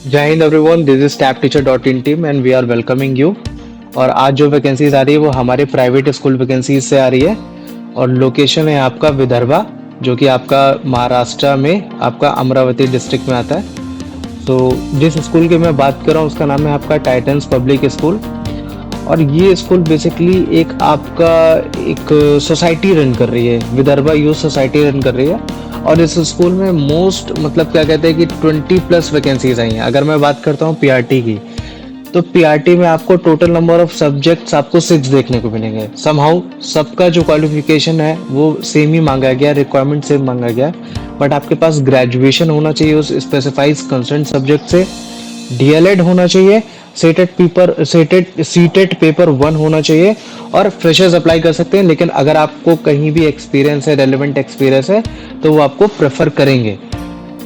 जय हिंद everyone, this is tapteacher.in team and we are welcoming you. और आज जो वैकेंसीज आ रही है वो हमारे प्राइवेट स्कूल वैकेंसीज से आ रही है। और लोकेशन है आपका विदर्भा, जो कि आपका महाराष्ट्र में आपका अमरावती डिस्ट्रिक्ट में आता है। तो जिस स्कूल की मैं बात कर रहा हूँ उसका नाम है आपका टाइटन्स पब्लिक स्कूल। और ये स्कूल बेसिकली एक आपका एक सोसाइटी रन कर रही है, विदर्भा यूथ सोसाइटी रन कर रही है। और इस स्कूल में मोस्ट मतलब क्या कहते हैं कि 20+ वैकेंसीज आई हैं। अगर मैं बात करता हूँ पीआरटी की, तो पीआरटी में आपको टोटल नंबर ऑफ सब्जेक्ट्स आपको 6 देखने को मिलेंगे। समहाउ सबका जो क्वालिफिकेशन है वो सेम ही मांगा गया, रिक्वायरमेंट सेम मांगा गया। बट आपके पास ग्रेजुएशन होना चाहिए उस स्पेसिफाइड कंसर्न सब्जेक्ट से, डीएलएड होना चाहिए, सीटेट पेपर 1 होना चाहिए, और फ्रेशर्स अप्लाई कर सकते हैं। लेकिन अगर आपको कहीं भी एक्सपीरियंस है, रेलेवेंट एक्सपीरियंस है, तो वो आपको प्रेफर करेंगे।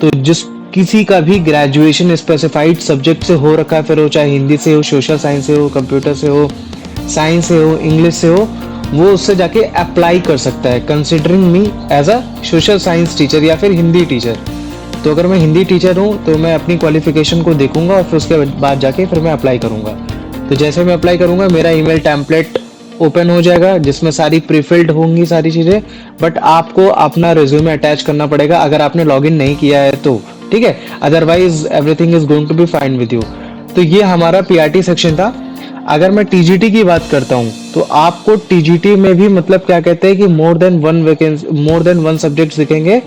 तो जिस किसी का भी ग्रेजुएशन स्पेसिफाइड सब्जेक्ट से हो रखा है, फिर वो चाहे हिंदी से हो, सोशल साइंस से हो, कंप्यूटर से हो, साइंस से हो, इंग्लिश से हो, वो उससे जाके अप्लाई कर सकता है, considering me as a social science teacher या फिर हिंदी टीचर। तो अगर मैं हिंदी टीचर हूँ तो मैं अपनी क्वालिफिकेशन को देखूंगा और फिर उसके बाद जाके फिर मैं अप्लाई करूंगा। तो जैसे मैं अप्लाई करूंगा मेरा ईमेल टेम्पलेट ओपन हो जाएगा जिसमें सारी प्रीफिल्ड होंगी सारी चीज़ें। बट आपको अपना रिज्यूमे अटैच करना पड़ेगा अगर आपने लॉगिन नहीं किया है तो, ठीक है। Otherwise everything is going to be fine with you. तो ये हमारा पीआरटी सेक्शन था। अगर मैं टीजीटी की बात करता हूँ तो आपको टीजीटी में भी मतलब क्या कहते हैं कि मोर देन वन सब्जेक्ट दिखेंगे।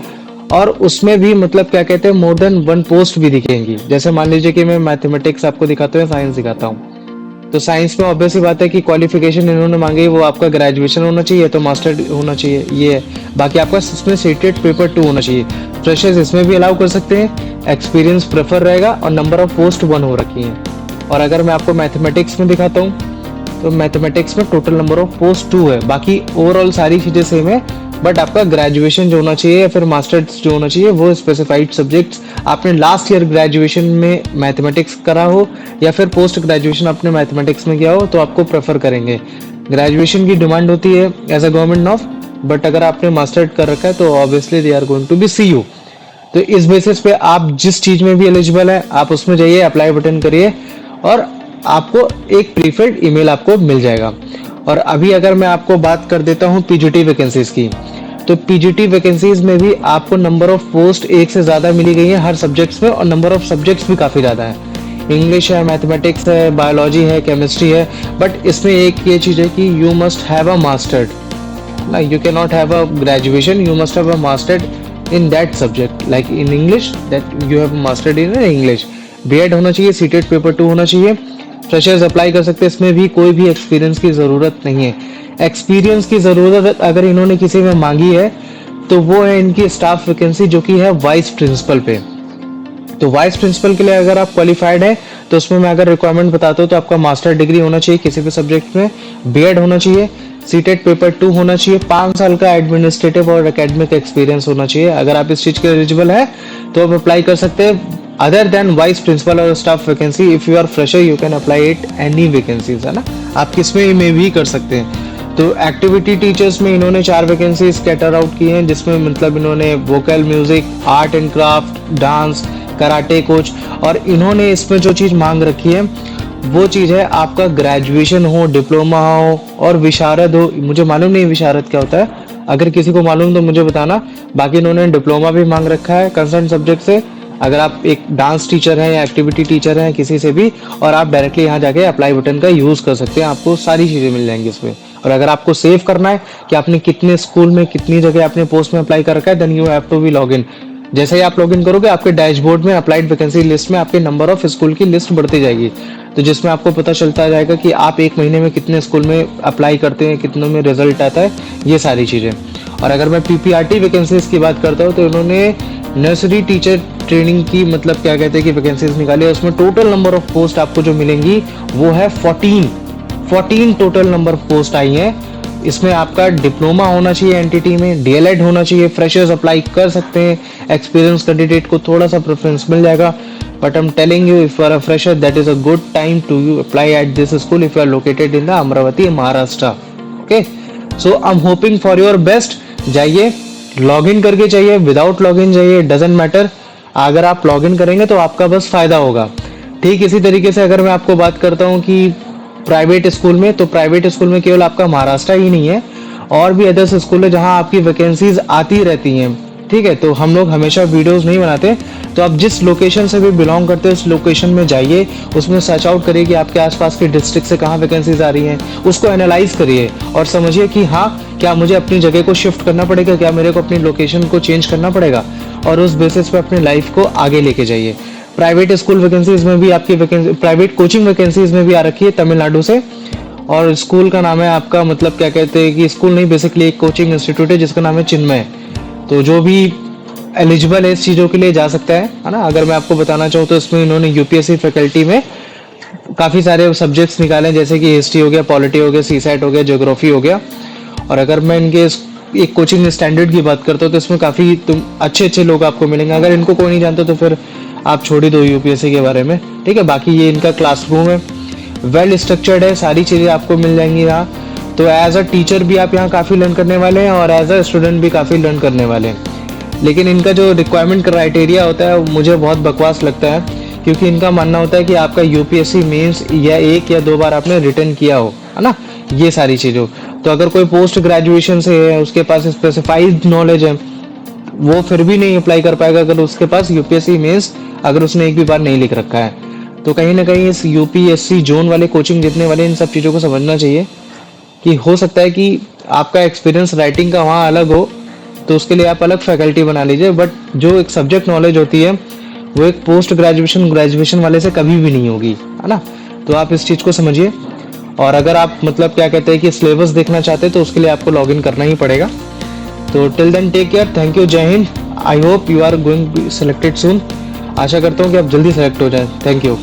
और उसमें भी मतलब क्या कहते हैं मोर देन वन पोस्ट भी दिखेंगी। जैसे मान लीजिए कि मैं मैथमेटिक्स आपको दिखाता हूँ, साइंस दिखाता हूँ। तो साइंस में ऑब्वियस सी बात है कि क्वालिफिकेशन इन्होंने मांगी वो आपका ग्रेजुएशन होना चाहिए, तो मास्टर होना चाहिए, ये है। बाकी आपका इसमें सीटेट पेपर 2 होना चाहिए। फ्रेशर्स इसमें भी अलाउ कर सकते हैं, एक्सपीरियंस प्रेफर रहेगा, और नंबर ऑफ पोस्ट 1 हो रखी है। और अगर मैं आपको मैथमेटिक्स में दिखाता हूँ तो मैथमेटिक्स में टोटल नंबर ऑफ पोस्ट 2 है। बाकी ओवरऑल सारी चीजें सेम है, बट आपका ग्रेजुएशन जो होना चाहिए या फिर मास्टर्स जो होना चाहिए वो स्पेसिफाइड सब्जेक्ट्स आपने लास्ट ईयर ग्रेजुएशन में मैथमेटिक्स करा हो या फिर पोस्ट ग्रेजुएशन आपने मैथमेटिक्स में किया हो तो आपको प्रेफर करेंगे। ग्रेजुएशन की डिमांड होती है एज अ गवर्नमेंट नॉफ, बट अगर आपने मास्टर्स कर रखा है तो obviously they are going to be see you. तो इस बेसिस पे आप जिस चीज में भी एलिजिबल है आप उसमें जाइए, अप्लाई बटन करिए, और आपको एक प्रीफिल्ड ईमेल आपको मिल जाएगा। और अभी अगर मैं आपको बात कर देता हूँ पीजीटी वैकेंसीज की, तो पीजीटी वैकेंसीज में भी आपको नंबर ऑफ पोस्ट एक से ज्यादा मिली गई है हर सब्जेक्ट्स में, और नंबर ऑफ सब्जेक्ट्स भी काफी ज्यादा है। इंग्लिश है, मैथमेटिक्स है, बायोलॉजी है, केमिस्ट्री है। बट इसमें एक ये चीज है कि you must have a mastered ना, you cannot have a graduation, you must have a mastered in that subject, like in English that you have mastered in English। BEd होना चाहिए, सीटेट पेपर 2 होना चाहिए। फ्रेशर्स अप्लाई कर सकते हैं, इसमें भी कोई भी एक्सपीरियंस की ज़रूरत नहीं है। एक्सपीरियंस की ज़रूरत अगर इन्होंने किसी में मांगी है तो वो है इनकी स्टाफ वैकेंसी जो कि है वाइस प्रिंसिपल पे। तो वाइस प्रिंसिपल के लिए अगर आप क्वालिफाइड है तो उसमें मैं अगर रिक्वायरमेंट बताता हूँ तो आपका मास्टर डिग्री होना चाहिए किसी भी सब्जेक्ट में, बीएड होना चाहिए, सीटेट पेपर 2 होना चाहिए, 5 साल का एडमिनिस्ट्रेटिव और एकेडमिक एक्सपीरियंस होना चाहिए। अगर आप इस चीज के एलिजिबल है तो आप अप्लाई कर सकते हैं। अदर देन वाइस प्रिंसिपल और staff vacancy, if you are fresher you can apply it any vacancies, है ना, आप किसमें में भी कर सकते हैं। तो एक्टिविटी टीचर्स में इन्होंने 4 वैकेंसीज कैटर आउट की हैं, जिसमें मतलब इन्होंने vocal music, art and craft, dance, karate coach. और इन्होंने इसमें जो चीज़ मांग रखी है वो चीज़ है आपका ग्रेजुएशन हो, डिप्लोमा हो और विशारद हो। मुझे मालूम नहीं विशारद क्या होता है, अगर किसी को मालूम तो मुझे बताना। बाकी इन्होंने डिप्लोमा भी मांग रखा है कंसर्न सब्जेक्ट से। अगर आप एक डांस टीचर हैं या एक्टिविटी टीचर हैं किसी से भी, और आप डायरेक्टली यहाँ जाके अप्लाई बटन का यूज़ कर सकते हैं, आपको सारी चीज़ें मिल जाएंगी इसमें। और अगर आपको सेव करना है कि आपने कितने स्कूल में कितनी जगह अपने पोस्ट में अप्लाई कर रखा है, then you have to be log in. जैसे ही आप लॉगिन करोगे आपके डैशबोर्ड में अप्लाइड वैकेंसी लिस्ट में आपके नंबर ऑफ स्कूल की लिस्ट बढ़ती जाएगी, तो जिसमें आपको पता चलता जाएगा कि आप एक महीने में कितने स्कूल में अप्लाई करते हैं, कितनों में रिजल्ट आता है, ये सारी चीज़ें। और अगर मैं पीपीआरटी वैकेंसीज की बात करता हूँ तो इन्होंने नर्सरी टीचर ट्रेनिंग की मतलब क्या कहते हैं कि वैकेंसीज निकाली है। उसमें टोटल नंबर ऑफ पोस्ट आपको जो मिलेंगी वो है 14 टोटल नंबर ऑफ पोस्ट आई हैं। इसमें आपका डिप्लोमा होना चाहिए एनटीटी में, डीएलएड होना चाहिए, फ्रेशर्स अप्लाई कर सकते हैं, एक्सपीरियंस कैंडिडेट को थोड़ा सा प्रेफरेंस मिल जाएगा। But I am telling you if you are a fresher that is a good time to you apply at this school if you are located in the Amravati Maharashtra. Okay, so I am hoping for your best. जाइए log in करके चाहिए, without log in जाइए, doesn't matter. अगर आप log in करेंगे तो आपका बस फायदा होगा। ठीक इसी तरीके से अगर मैं आपको बात करता हूँ कि प्राइवेट स्कूल में, तो प्राइवेट स्कूल में केवल आपका महाराष्ट्र ही नहीं है, और भी अदर्स स्कूल है जहाँ आपकी वैकेंसीज आती रहती हैं। ठीक है, तो हम लोग हमेशा वीडियोस नहीं बनाते, तो आप जिस लोकेशन से भी बिलोंग करते हो उस लोकेशन में जाइए, उसमें सर्च आउट करिए कि आपके आसपास के डिस्ट्रिक्ट से कहाँ वैकेंसीज आ रही हैं, उसको एनालाइज करिए और समझिए कि हाँ, क्या मुझे अपनी जगह को शिफ्ट करना पड़ेगा, क्या मेरे को अपनी लोकेशन को चेंज करना पड़ेगा, और उस बेसिस पे अपनी लाइफ को आगे लेके जाइए। प्राइवेट स्कूल वैकेंसीज में भी आपकी वैकेंसी, प्राइवेट कोचिंग वैकेंसीज में भी आ रखी है तमिलनाडु से, और स्कूल का नाम है आपका, मतलब क्या कहते हैं कि स्कूल नहीं, बेसिकली एक कोचिंग इंस्टीट्यूट है जिसका नाम है चिन्मय। तो जो भी एलिजिबल है इस चीज़ों के लिए जा सकता है ना। अगर मैं आपको बताना चाहूँ तो इसमें इन्होंने यूपीएससी फैकल्टी में काफ़ी सारे सब्जेक्ट्स निकाले हैं, जैसे कि हिस्ट्री हो गया, पॉलिटी हो गया, सीसैट हो गया, ज्योग्राफी हो गया। और अगर मैं इनके एक कोचिंग स्टैंडर्ड की बात करता हूँ तो इसमें काफ़ी तुम अच्छे लोग आपको मिलेंगे। अगर इनको कोई नहीं जानता तो फिर आप छोड़ ही दो यूपीएससी के बारे में। ठीक है, बाकी ये इनका क्लासरूम है, वेल स्ट्रक्चर्ड है, सारी चीज़ें आपको मिल जाएंगी यहाँ। तो एज अ टीचर भी आप यहाँ काफ़ी लर्न करने वाले हैं और एज अ स्टूडेंट भी काफ़ी लर्न करने वाले हैं। लेकिन इनका जो रिक्वायरमेंट क्राइटेरिया होता है मुझे बहुत बकवास लगता है, क्योंकि इनका मानना होता है कि आपका यूपीएससी मेंस या 1 या 2 बार आपने रिटर्न किया हो, है ना, ये सारी चीज़ों। तो अगर कोई पोस्ट ग्रेजुएशन से है, उसके पास स्पेसिफाइड नॉलेज है, वो फिर भी नहीं अप्लाई कर पाएगा अगर उसके पास यूपीएससी मेंस अगर उसने एक भी बार नहीं लिख रखा है। तो कहीं ना कहीं इस यूपीएससी जोन वाले कोचिंग जितने वाले इन सब चीज़ों को समझना चाहिए कि हो सकता है कि आपका एक्सपीरियंस राइटिंग का वहाँ अलग हो, तो उसके लिए आप अलग फैकल्टी बना लीजिए, बट जो एक सब्जेक्ट नॉलेज होती है वो एक पोस्ट ग्रेजुएशन वाले से कभी भी नहीं होगी, है ना। तो आप इस चीज़ को समझिए। और अगर आप मतलब क्या कहते हैं कि सिलेबस देखना चाहते हैं तो उसके लिए आपको लॉग इन करना ही पड़ेगा। तो till then take care, thank you, जय Hind. I hope you are going selected soon. आशा करता हूँ कि आप जल्दी सेलेक्ट हो जाए। Thank you.